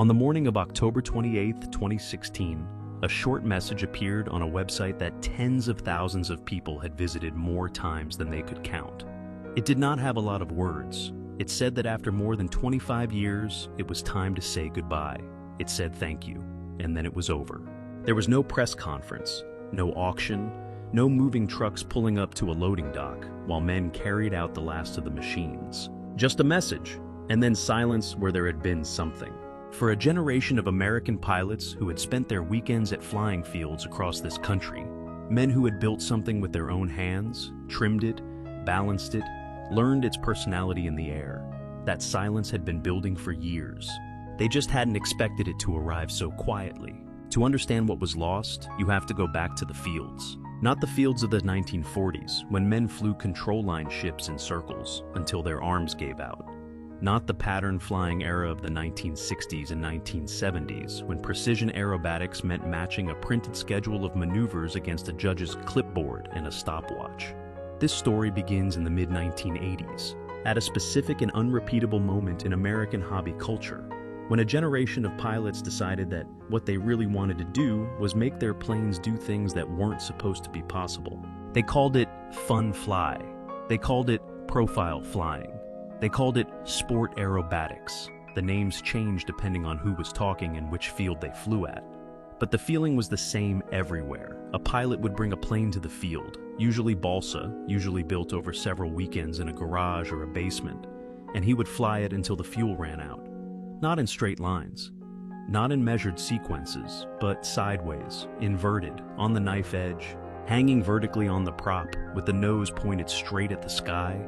On the morning of October 28, 2016, a short message appeared on a website that tens of thousands of people had visited more times than they could count. It did not have a lot of words. It said that after more than 25 years, it was time to say goodbye. It said thank you, and then it was over. There was no press conference, no auction, no moving trucks pulling up to a loading dock while men carried out the last of the machines. Just a message, and then silence where there had been something. For a generation of American pilots who had spent their weekends at flying fields across this country, men who had built something with their own hands, trimmed it, balanced it, learned its personality in the air, that silence had been building for years. They just hadn't expected it to arrive so quietly. To understand what was lost, you have to go back to the fields. Not the fields of the 1940s, when men flew control line ships in circles until their arms gave out. Not the pattern flying era of the 1960s and 1970s, when precision aerobatics meant matching a printed schedule of maneuvers against a judge's clipboard and a stopwatch. This story begins in the mid-1980s, at a specific and unrepeatable moment in American hobby culture, when a generation of pilots decided that what they really wanted to do was make their planes do things that weren't supposed to be possible. They called it fun fly. They called it profile flying. They called it sport aerobatics. The names changed depending on who was talking and which field they flew at. But the feeling was the same everywhere. A pilot would bring a plane to the field, usually balsa, usually built over several weekends in a garage or a basement, and he would fly it until the fuel ran out. Not in straight lines, not in measured sequences, but sideways, inverted, on the knife edge, hanging vertically on the prop with the nose pointed straight at the sky,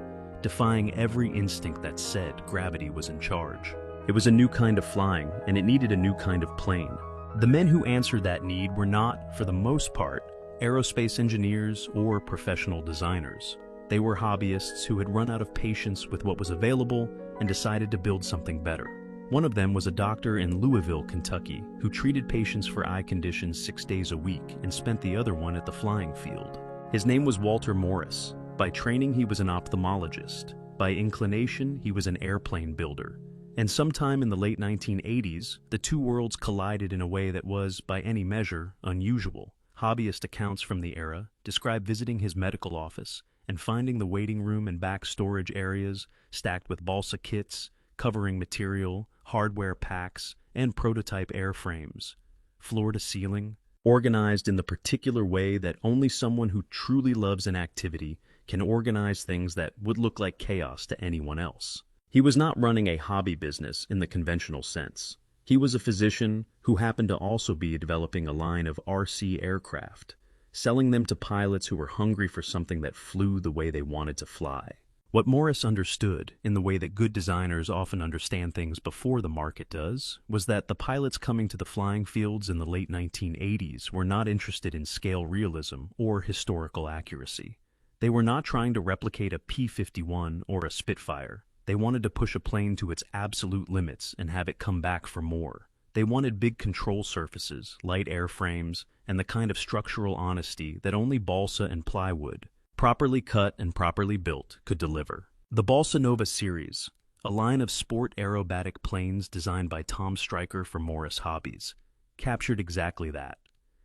defying every instinct that said gravity was in charge. It was a new kind of flying, and it needed a new kind of plane. The men who answered that need were not, for the most part, aerospace engineers or professional designers. They were hobbyists who had run out of patience with what was available and decided to build something better. One of them was a doctor in Louisville, Kentucky, who treated patients for eye conditions 6 days a week and spent the other one at the flying field. His name was Walter Morris. By training, he was an ophthalmologist. By inclination, he was an airplane builder. And sometime in the late 1980s, the two worlds collided in a way that was, by any measure, unusual. Hobbyist accounts from the era describe visiting his medical office and finding the waiting room and back storage areas stacked with balsa kits, covering material, hardware packs, and prototype airframes, floor to ceiling, organized in the particular way that only someone who truly loves an activity can organize things that would look like chaos to anyone else. He was not running a hobby business in the conventional sense. He was a physician who happened to also be developing a line of RC aircraft, selling them to pilots who were hungry for something that flew the way they wanted to fly. What Morris understood, in the way that good designers often understand things before the market does, was that the pilots coming to the flying fields in the late 1980s were not interested in scale realism or historical accuracy. They were not trying to replicate a P-51 or a Spitfire. They wanted to push a plane to its absolute limits and have it come back for more. They wanted big control surfaces, light airframes, and the kind of structural honesty that only balsa and plywood, properly cut and properly built, could deliver. The Balsa Nova series, a line of sport aerobatic planes designed by Tom Stryker for Morris Hobbies, captured exactly that.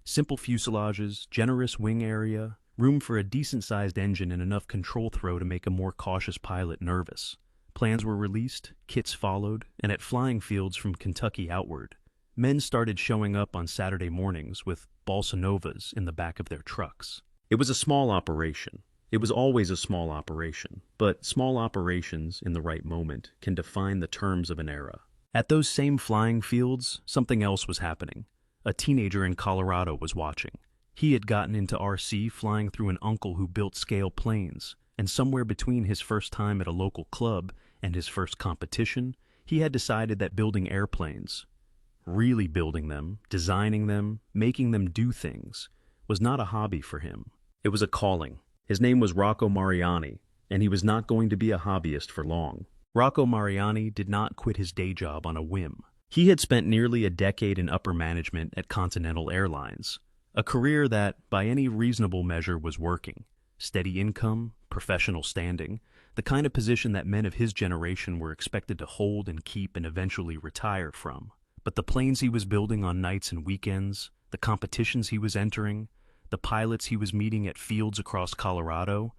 Simple fuselages, generous wing area, room for a decent-sized engine and enough control throw to make a more cautious pilot nervous. Plans were released, kits followed, and at flying fields from Kentucky outward, men started showing up on Saturday mornings with Balsa Novas in the back of their trucks. It was a small operation. It was always a small operation, but small operations in the right moment can define the terms of an era. At those same flying fields, something else was happening. A teenager in Colorado was watching. He had gotten into RC flying through an uncle who built scale planes, and somewhere between his first time at a local club and his first competition, he had decided that building airplanes, really building them, designing them, making them do things, was not a hobby for him. It was a calling. His name was Rocco Mariani, and he was not going to be a hobbyist for long. Rocco Mariani did not quit his day job on a whim. He had spent nearly a decade in upper management at Continental Airlines, a career that, by any reasonable measure, was working. Steady income, professional standing, the kind of position that men of his generation were expected to hold and keep and eventually retire from. But the planes he was building on nights and weekends, the competitions he was entering, the pilots he was meeting at fields across Colorado,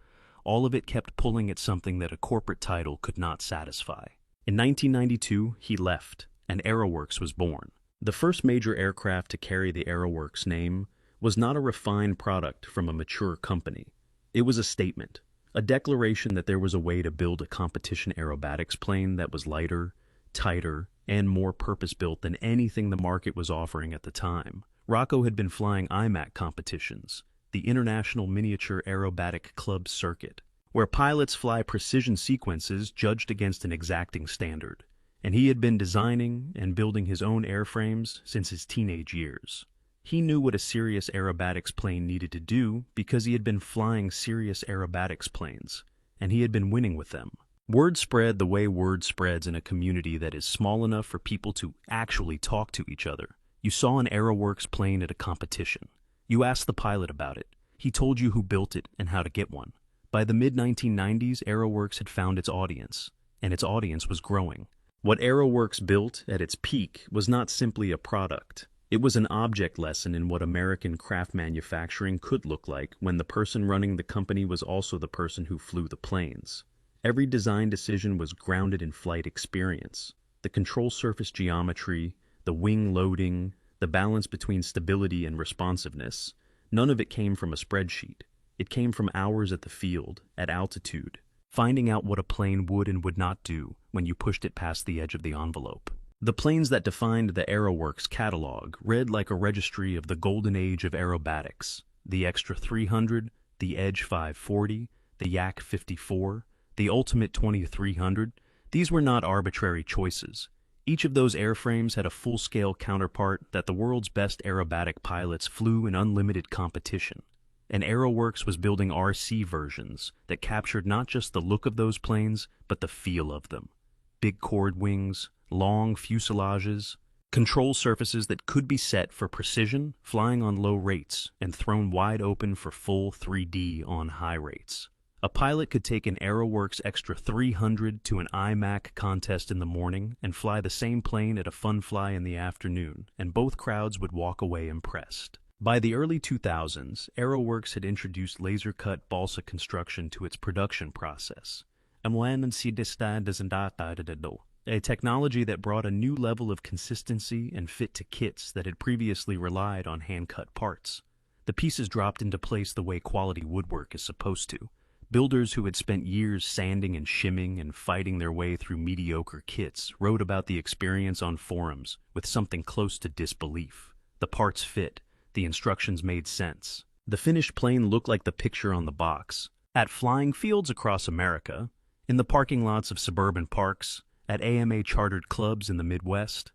all of it kept pulling at something that a corporate title could not satisfy. In 1992, he left, and AeroWorks was born. The first major aircraft to carry the AeroWorks name was not a refined product from a mature company. It was a statement, a declaration that there was a way to build a competition aerobatics plane that was lighter, tighter, and more purpose-built than anything the market was offering at the time. Rocco had been flying IMAC competitions, the International Miniature Aerobatic Club circuit, where pilots fly precision sequences judged against an exacting standard, and he had been designing and building his own airframes since his teenage years. He knew what a serious aerobatics plane needed to do because he had been flying serious aerobatics planes, and he had been winning with them. Word spread the way word spreads in a community that is small enough for people to actually talk to each other. You saw an AeroWorks plane at a competition. You asked the pilot about it. He told you who built it and how to get one. By the mid-1990s, AeroWorks had found its audience, and its audience was growing. What AeroWorks built at its peak was not simply a product. It was an object lesson in what American craft manufacturing could look like when the person running the company was also the person who flew the planes. Every design decision was grounded in flight experience. The control surface geometry, the wing loading, the balance between stability and responsiveness, none of it came from a spreadsheet. It came from hours at the field, at altitude, finding out what a plane would and would not do when you pushed it past the edge of the envelope. The planes that defined the AeroWorks catalog read like a registry of the golden age of aerobatics: the Extra 300, the Edge 540, the Yak 54, the Ultimate 2300. These were not arbitrary choices. Each of those airframes had a full-scale counterpart that the world's best aerobatic pilots flew in unlimited competition. And AeroWorks was building RC versions that captured not just the look of those planes, but the feel of them. Big chord wings, long fuselages, control surfaces that could be set for precision, flying on low rates, and thrown wide open for full 3D on high rates. A pilot could take an AeroWorks Extra 300 to an IMAC contest in the morning and fly the same plane at a fun fly in the afternoon, and both crowds would walk away impressed. By the early 2000s, AeroWorks had introduced laser-cut balsa construction to its production process, a technology that brought a new level of consistency and fit to kits that had previously relied on hand-cut parts. The pieces dropped into place the way quality woodwork is supposed to. Builders who had spent years sanding and shimming and fighting their way through mediocre kits wrote about the experience on forums with something close to disbelief. The parts fit. The instructions made sense. The finished plane looked like the picture on the box. At flying fields across America, in the parking lots of suburban parks, at AMA chartered clubs in the Midwest,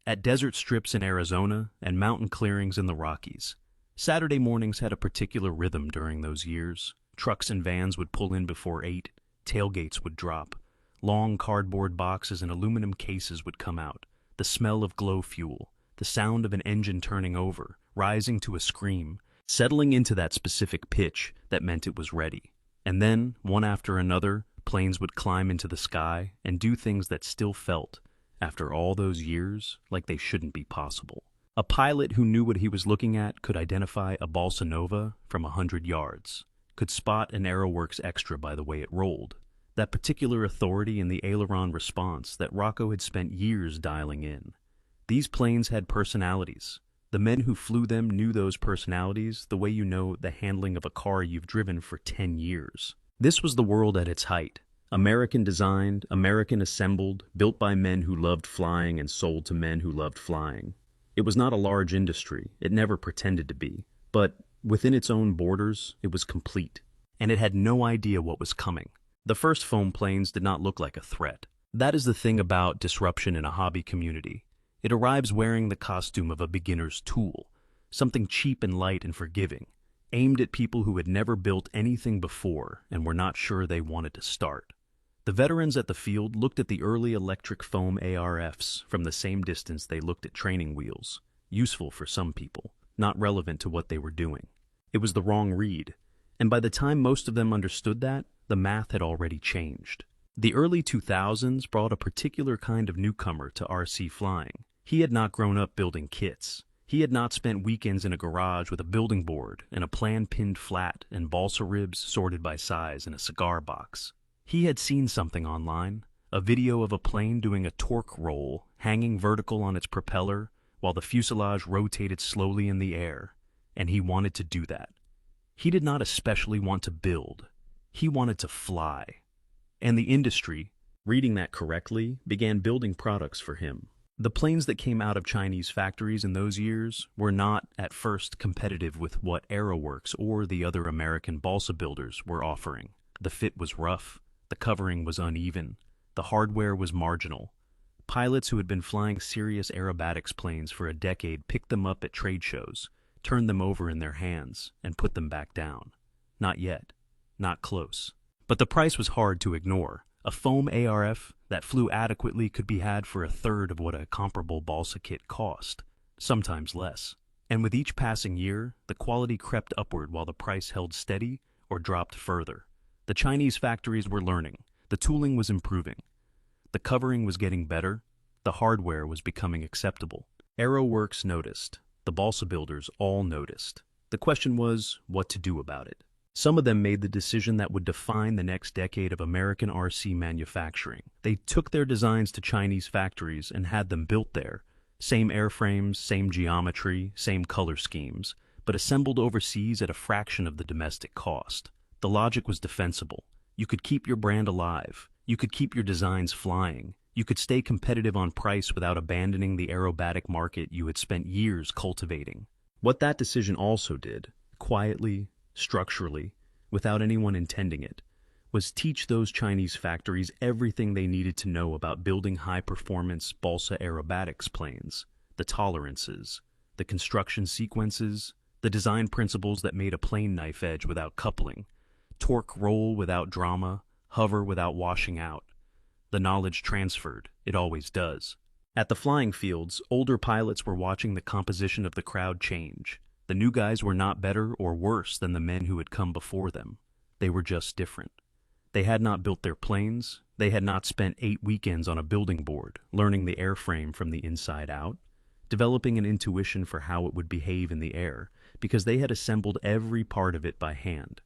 at desert strips in Arizona, and mountain clearings in the Rockies. Saturday mornings had a particular rhythm during those years. Trucks and vans would pull in before 8, tailgates would drop, long cardboard boxes and aluminum cases would come out, the smell of glow fuel, the sound of an engine turning over, rising to a scream, settling into that specific pitch that meant it was ready. And then, one after another, planes would climb into the sky and do things that still felt, after all those years, like they shouldn't be possible. A pilot who knew what he was looking at could identify a Balsa Nova from 100 yards, could spot an AeroWorks Extra by the way it rolled. That particular authority in the aileron response that Rocco had spent years dialing in. These planes had personalities. The men who flew them knew those personalities the way you know the handling of a car you've driven for 10 years. This was the world at its height. American designed, American assembled, built by men who loved flying and sold to men who loved flying. It was not a large industry. It never pretended to be. But within its own borders, it was complete. And it had no idea what was coming. The first foam planes did not look like a threat. That is the thing about disruption in a hobby community. It arrives wearing the costume of a beginner's tool, something cheap and light and forgiving, aimed at people who had never built anything before and were not sure they wanted to start. The veterans at the field looked at the early electric foam ARFs from the same distance they looked at training wheels, useful for some people, not relevant to what they were doing. It was the wrong read, and by the time most of them understood that, the math had already changed. The early 2000s brought a particular kind of newcomer to RC flying. He had not grown up building kits. He had not spent weekends in a garage with a building board and a plan pinned flat and balsa ribs sorted by size in a cigar box. He had seen something online, a video of a plane doing a torque roll, hanging vertical on its propeller while the fuselage rotated slowly in the air, and he wanted to do that. He did not especially want to build. He wanted to fly. And the industry, reading that correctly, began building products for him. The planes that came out of Chinese factories in those years were not, at first, competitive with what AeroWorks or the other American balsa builders were offering. The fit was rough, the covering was uneven, the hardware was marginal. Pilots who had been flying serious aerobatics planes for a decade picked them up at trade shows, turned them over in their hands, and put them back down. Not yet. Not close. But the price was hard to ignore. A foam ARF that flew adequately could be had for a third of what a comparable balsa kit cost, sometimes less. And with each passing year, the quality crept upward while the price held steady or dropped further. The Chinese factories were learning. The tooling was improving. The covering was getting better. The hardware was becoming acceptable. AeroWorks noticed. The balsa builders all noticed. The question was what to do about it. Some of them made the decision that would define the next decade of American RC manufacturing. They took their designs to Chinese factories and had them built there. Same airframes, same geometry, same color schemes, but assembled overseas at a fraction of the domestic cost. The logic was defensible. You could keep your brand alive. You could keep your designs flying. You could stay competitive on price without abandoning the aerobatic market you had spent years cultivating. What that decision also did, quietly, structurally, without anyone intending it, was teach those Chinese factories everything they needed to know about building high-performance balsa aerobatics planes, the tolerances, the construction sequences, the design principles that made a plane knife edge without coupling, torque roll without drama, hover without washing out. The knowledge transferred. It always does. At the flying fields, older pilots were watching the composition of the crowd change. The new guys were not better or worse than the men who had come before them. They were just different. They had not built their planes. They had not spent 8 weekends on a building board, learning the airframe from the inside out, developing an intuition for how it would behave in the air, because they had assembled every part of it by hand.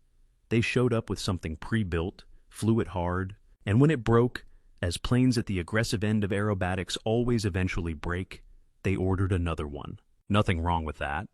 They showed up with something pre-built, flew it hard, and when it broke, as planes at the aggressive end of aerobatics always eventually break, they ordered another one. Nothing wrong with that.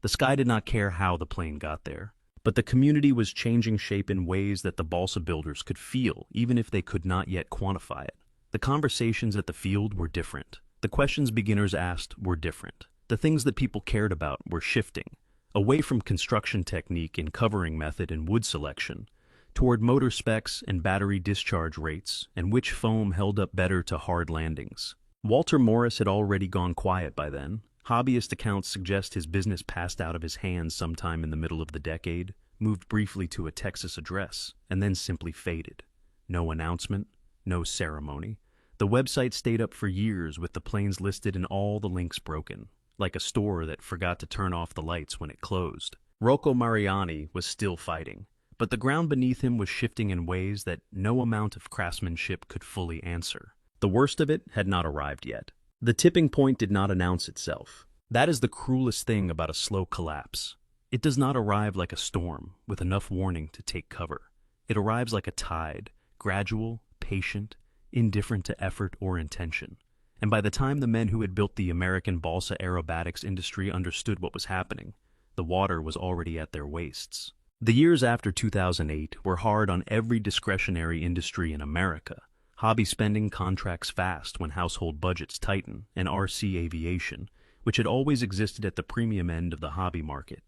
The sky did not care how the plane got there, but the community was changing shape in ways that the balsa builders could feel, even if they could not yet quantify it. The conversations at the field were different. The questions beginners asked were different. The things that people cared about were shifting, away from construction technique and covering method and wood selection, toward motor specs and battery discharge rates, and which foam held up better to hard landings. Walter Morris had already gone quiet by then. Hobbyist accounts suggest his business passed out of his hands sometime in the middle of the decade, moved briefly to a Texas address, and then simply faded. No announcement, no ceremony. The website stayed up for years with the planes listed and all the links broken, like a store that forgot to turn off the lights when it closed. Rocco Mariani was still fighting, but the ground beneath him was shifting in ways that no amount of craftsmanship could fully answer. The worst of it had not arrived yet. The tipping point did not announce itself. That is the cruelest thing about a slow collapse. It does not arrive like a storm, with enough warning to take cover. It arrives like a tide, gradual, patient, indifferent to effort or intention. And by the time the men who had built the American balsa aerobatics industry understood what was happening, the water was already at their waists. The years after 2008 were hard on every discretionary industry in America. Hobby spending contracts fast when household budgets tighten, and RC Aviation, which had always existed at the premium end of the hobby market,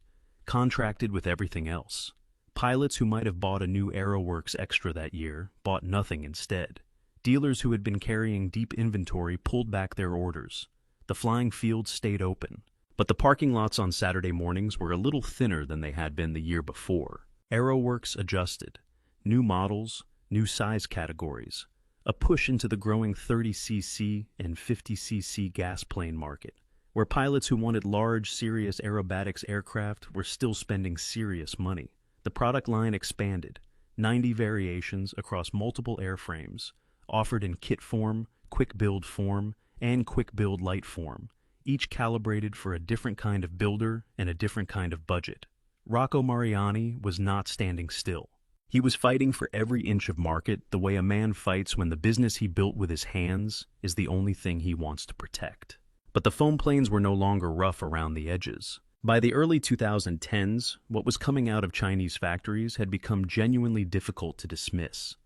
contracted with everything else. Pilots who might have bought a new AeroWorks Extra that year bought nothing instead. Dealers who had been carrying deep inventory pulled back their orders. The flying fields stayed open, but the parking lots on Saturday mornings were a little thinner than they had been the year before. AeroWorks adjusted. New models, new size categories. A push into the growing 30cc and 50cc gas plane market, where pilots who wanted large, serious aerobatics aircraft were still spending serious money. The product line expanded, 90 variations across multiple airframes, offered in kit form, quick build form, and quick-build light form, each calibrated for a different kind of builder and a different kind of budget. Rocco Mariani was not standing still. He was fighting for every inch of market the way a man fights when the business he built with his hands is the only thing he wants to protect. But the foam planes were no longer rough around the edges. By the early 2010s, what was coming out of Chinese factories had become genuinely difficult to dismiss.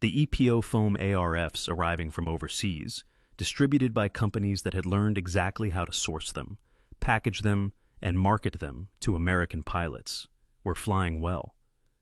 The EPO foam ARFs arriving from overseas, distributed by companies that had learned exactly how to source them, package them, and market them to American pilots, were flying well.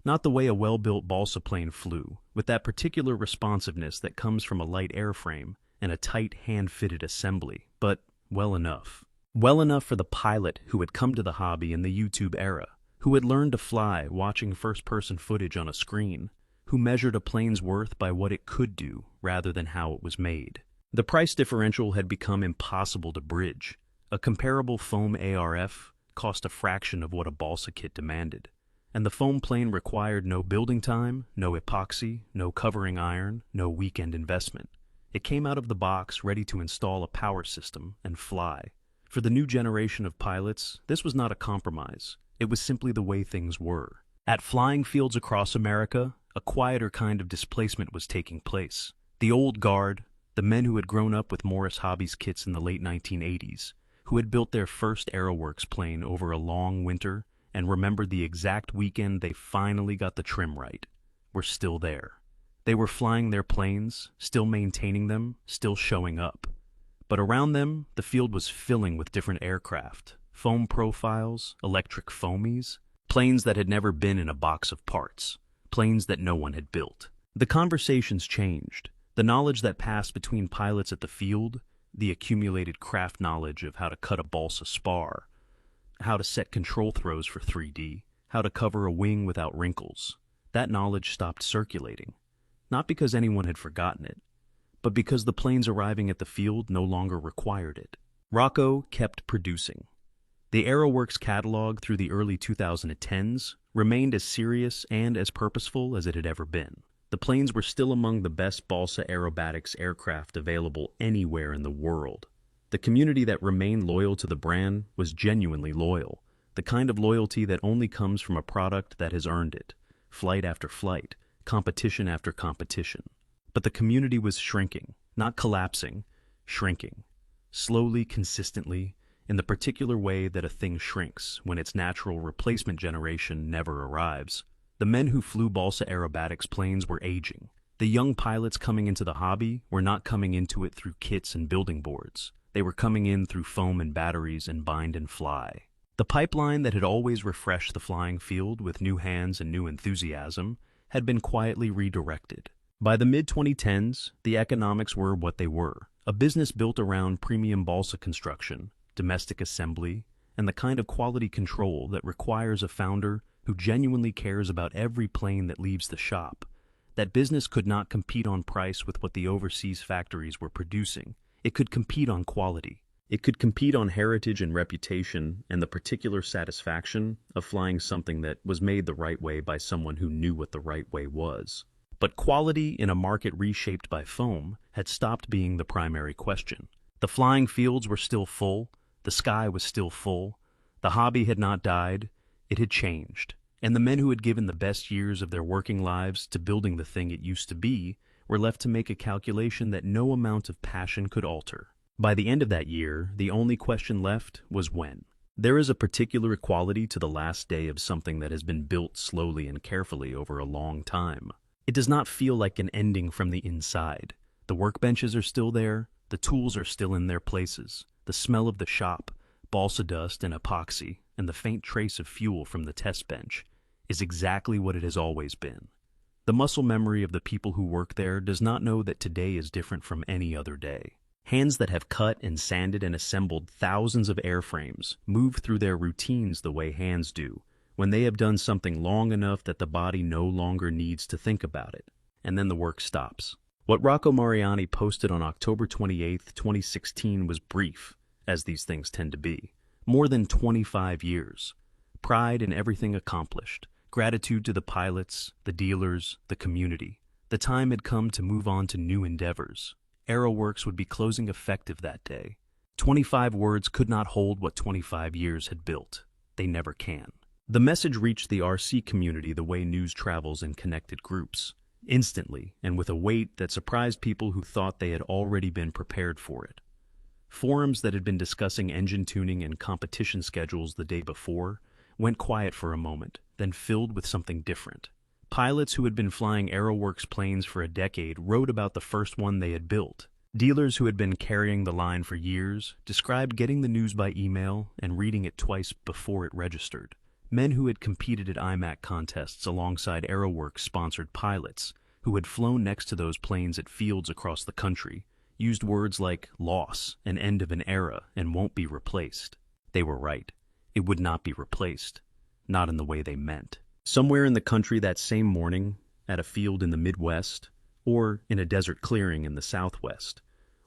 Not the way a well-built balsa plane flew, with that particular responsiveness that comes from a light airframe and a tight hand-fitted assembly, but well enough. Well enough for the pilot who had come to the hobby in the YouTube era, who had learned to fly watching first-person footage on a screen, who measured a plane's worth by what it could do rather than how it was made. The price differential had become impossible to bridge. A comparable foam ARF cost a fraction of what a balsa kit demanded, and the foam plane required no building time, no epoxy, no covering iron, no weekend investment. It came out of the box ready to install a power system and fly. For the new generation of pilots, this was not a compromise. It was simply the way things were. At flying fields across America, a quieter kind of displacement was taking place. The old guard, the men who had grown up with Morris Hobbies kits in the late 1980s, who had built their first Aeroworks plane over a long winter and remembered the exact weekend they finally got the trim right, were still there. They were flying their planes, still maintaining them, still showing up. But around them, the field was filling with different aircraft, foam profiles, electric foamies, planes that had never been in a box of parts, planes that no one had built. The conversations changed. The knowledge that passed between pilots at the field, the accumulated craft knowledge of how to cut a balsa spar, how to set control throws for 3D, how to cover a wing without wrinkles, that knowledge stopped circulating. Not because anyone had forgotten it, but because the planes arriving at the field no longer required it. Rocco kept producing. The Aeroworks catalog through the early 2010s remained as serious and as purposeful as it had ever been. The planes were still among the best balsa aerobatics aircraft available anywhere in the world. The community that remained loyal to the brand was genuinely loyal, the kind of loyalty that only comes from a product that has earned it, flight after flight, competition after competition. But the community was shrinking, not collapsing, shrinking. Slowly, consistently, in the particular way that a thing shrinks when its natural replacement generation never arrives. The men who flew balsa aerobatics planes were aging. The young pilots coming into the hobby were not coming into it through kits and building boards. They were coming in through foam and batteries and bind and fly. The pipeline that had always refreshed the flying field with new hands and new enthusiasm had been quietly redirected. By the mid-2010s, the economics were what they were, a business built around premium balsa construction, domestic assembly, and the kind of quality control that requires a founder who genuinely cares about every plane that leaves the shop. That business could not compete on price with what the overseas factories were producing. It could compete on quality. It could compete on heritage and reputation and the particular satisfaction of flying something that was made the right way by someone who knew what the right way was. But quality in a market reshaped by foam had stopped being the primary question. The flying fields were still full, the sky was still full, the hobby had not died, it had changed, and the men who had given the best years of their working lives to building the thing it used to be were left to make a calculation that no amount of passion could alter. By the end of that year, the only question left was when. There is a particular quality to the last day of something that has been built slowly and carefully over a long time. It does not feel like an ending from the inside. The workbenches are still there, the tools are still in their places. The smell of the shop, balsa dust and epoxy, and the faint trace of fuel from the test bench is exactly what it has always been. The muscle memory of the people who work there does not know that today is different from any other day. Hands that have cut and sanded and assembled thousands of airframes move through their routines the way hands do, when they have done something long enough that the body no longer needs to think about it, and then the work stops. What Rocco Mariani posted on October 28, 2016 was brief, as these things tend to be. More than 25 years. Pride in everything accomplished. Gratitude to the pilots, the dealers, the community. The time had come to move on to new endeavors. AeroWorks would be closing effective that day. 25 words could not hold what 25 years had built. They never can. The message reached the RC community the way news travels in connected groups, instantly and with a weight that surprised people who thought they had already been prepared for it. Forums that had been discussing engine tuning and competition schedules the day before went quiet for a moment, then filled with something different. Pilots who had been flying AeroWorks planes for a decade wrote about the first one they had built. Dealers who had been carrying the line for years described getting the news by email and reading it twice before it registered. Men who had competed at IMAC contests alongside AeroWorks-sponsored pilots, who had flown next to those planes at fields across the country, used words like loss, an end of an era, and won't be replaced. They were right. It would not be replaced. Not in the way they meant. Somewhere in the country that same morning, at a field in the Midwest, or in a desert clearing in the Southwest,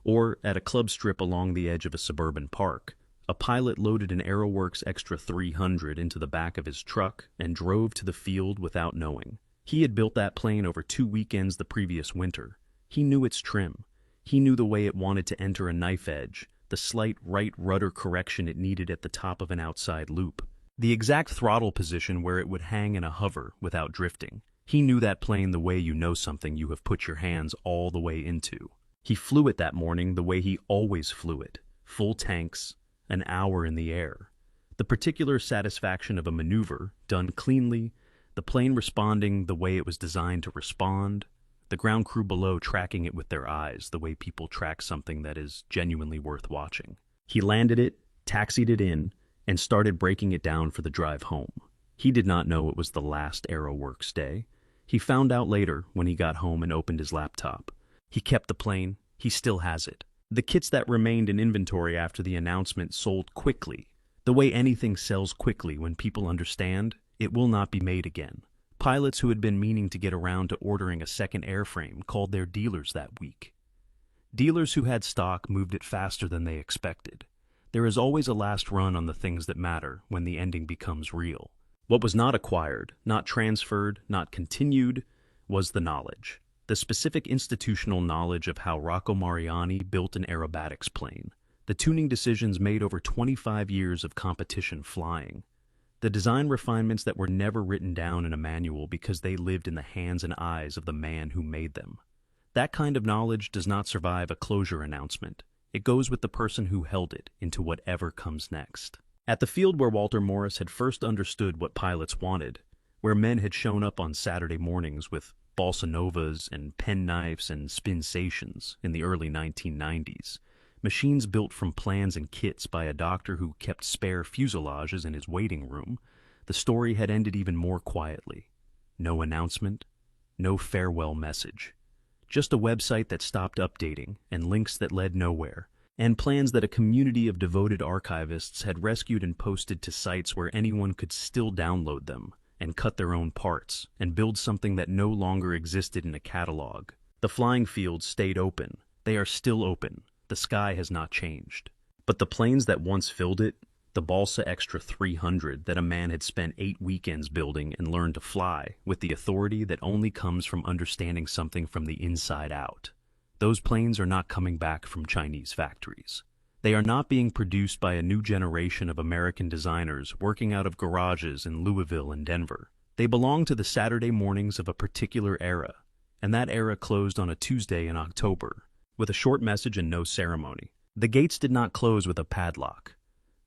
or at a club strip along the edge of a suburban park, a pilot loaded an AeroWorks Extra 300 into the back of his truck and drove to the field without knowing. He had built that plane over 2 weekends the previous winter. He knew its trim. He knew the way it wanted to enter a knife edge, the slight right rudder correction it needed at the top of an outside loop, the exact throttle position where it would hang in a hover without drifting. He knew that plane the way you know something you have put your hands all the way into. He flew it that morning the way he always flew it, full tanks, an hour in the air. The particular satisfaction of a maneuver, done cleanly, the plane responding the way it was designed to respond, the ground crew below tracking it with their eyes the way people track something that is genuinely worth watching. He landed it, taxied it in, and started breaking it down for the drive home. He did not know it was the last AeroWorks day. He found out later when he got home and opened his laptop. He kept the plane. He still has it. The kits that remained in inventory after the announcement sold quickly. The way anything sells quickly when people understand it will not be made again. Pilots who had been meaning to get around to ordering a second airframe called their dealers that week. Dealers who had stock moved it faster than they expected. There is always a last run on the things that matter when the ending becomes real. What was not acquired, not transferred, not continued, was the knowledge. The specific institutional knowledge of how Rocco Mariani built an aerobatics plane. The tuning decisions made over 25 years of competition flying. The design refinements that were never written down in a manual because they lived in the hands and eyes of the man who made them. That kind of knowledge does not survive a closure announcement. It goes with the person who held it into whatever comes next. At the field where Walter Morris had first understood what pilots wanted, where men had shown up on Saturday mornings with balsa novas and penknives and spinsations in the early 1990s, machines built from plans and kits by a doctor who kept spare fuselages in his waiting room, the story had ended even more quietly. No announcement, no farewell message. Just a website that stopped updating and links that led nowhere, and plans that a community of devoted archivists had rescued and posted to sites where anyone could still download them and cut their own parts and build something that no longer existed in a catalog. The flying fields stayed open. They are still open. The sky has not changed. But the planes that once filled it, the Balsa Extra 300 that a man had spent 8 weekends building and learned to fly with the authority that only comes from understanding something from the inside out. Those planes are not coming back from Chinese factories. They are not being produced by a new generation of American designers working out of garages in Louisville and Denver. They belong to the Saturday mornings of a particular era, and that era closed on a Tuesday in October, with a short message and no ceremony. The gates did not close with a padlock.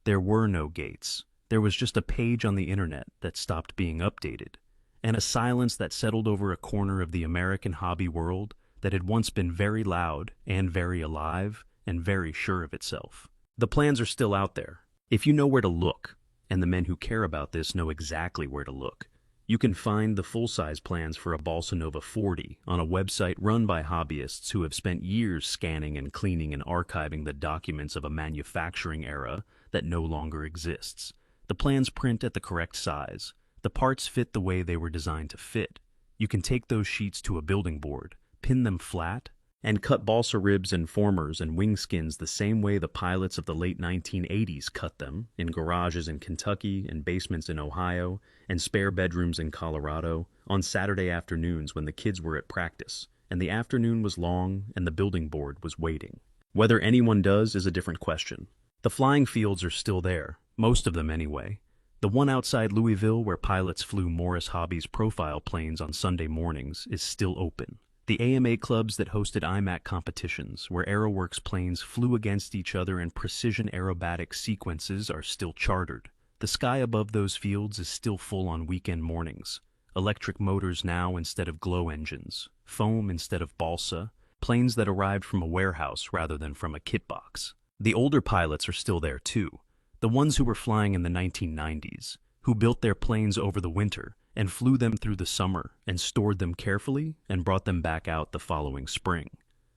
There were no gates. There was just a page on the internet that stopped being updated, and a silence that settled over a corner of the American hobby world that had once been very loud and very alive and very sure of itself. The plans are still out there. If you know where to look, and the men who care about this know exactly where to look, you can find the full-size plans for a Balsa Nova 40 on a website run by hobbyists who have spent years scanning and cleaning and archiving the documents of a manufacturing era that no longer exists. The plans print at the correct size. The parts fit the way they were designed to fit. You can take those sheets to a building board, pin them flat, and cut balsa ribs and formers and wing skins the same way the pilots of the late 1980s cut them, in garages in Kentucky and basements in Ohio and spare bedrooms in Colorado, on Saturday afternoons when the kids were at practice, and the afternoon was long, and the building board was waiting. Whether anyone does is a different question. The flying fields are still there, most of them anyway. The one outside Louisville where pilots flew Morris Hobbies profile planes on Sunday mornings is still open. The AMA clubs that hosted IMAC competitions, where AeroWorks planes flew against each other in precision aerobatic sequences, are still chartered. The sky above those fields is still full on weekend mornings. Electric motors now instead of glow engines, foam instead of balsa, planes that arrived from a warehouse rather than from a kit box. The older pilots are still there too, the ones who were flying in the 1990s, who built their planes over the winter and flew them through the summer and stored them carefully and brought them back out the following spring.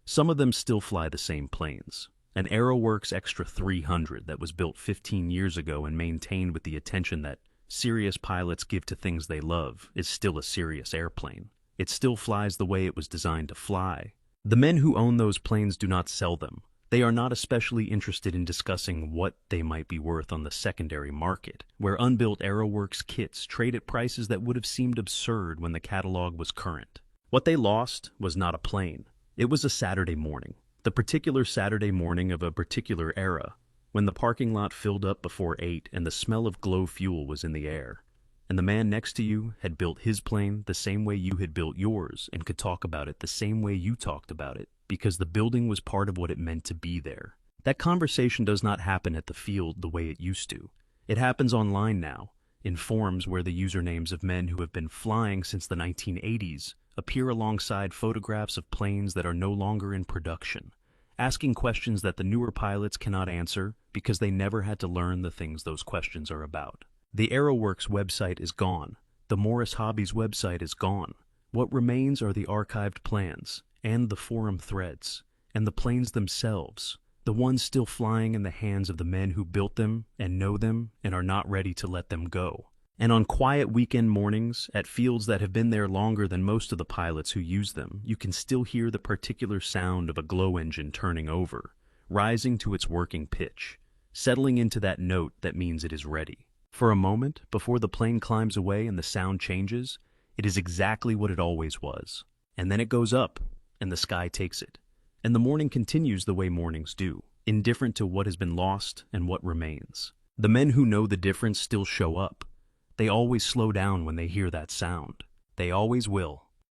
Some of them still fly the same planes. An AeroWorks Extra 300 that was built 15 years ago and maintained with the attention that serious pilots give to things they love is still a serious airplane. It still flies the way it was designed to fly. The men who own those planes do not sell them. They are not especially interested in discussing what they might be worth on the secondary market, where unbuilt AeroWorks kits trade at prices that would have seemed absurd when the catalog was current. What they lost was not a plane. It was a Saturday morning, the particular Saturday morning of a particular era, when the parking lot filled up before 8 and the smell of glow fuel was in the air, and the man next to you had built his plane the same way you had built yours and could talk about it the same way you talked about it, because the building was part of what it meant to be there. That conversation does not happen at the field the way it used to. It happens online now, in forums where the usernames of men who have been flying since the 1980s appear alongside photographs of planes that are no longer in production, asking questions that the newer pilots cannot answer because they never had to learn the things those questions are about. The AeroWorks website is gone. The Morris Hobbies website is gone. What remains are the archived plans, and the forum threads, and the planes themselves, the ones still flying in the hands of the men who built them and know them and are not ready to let them go. And on quiet weekend mornings, at fields that have been there longer than most of the pilots who use them, you can still hear the particular sound of a glow engine turning over, rising to its working pitch, settling into that note that means it is ready. For a moment, before the plane climbs away and the sound changes, it is exactly what it always was. And then it goes up, and the sky takes it. And the morning continues the way mornings do, indifferent to what has been lost and what remains. The men who know the difference still show up. They always slow down when they hear that sound. They always will.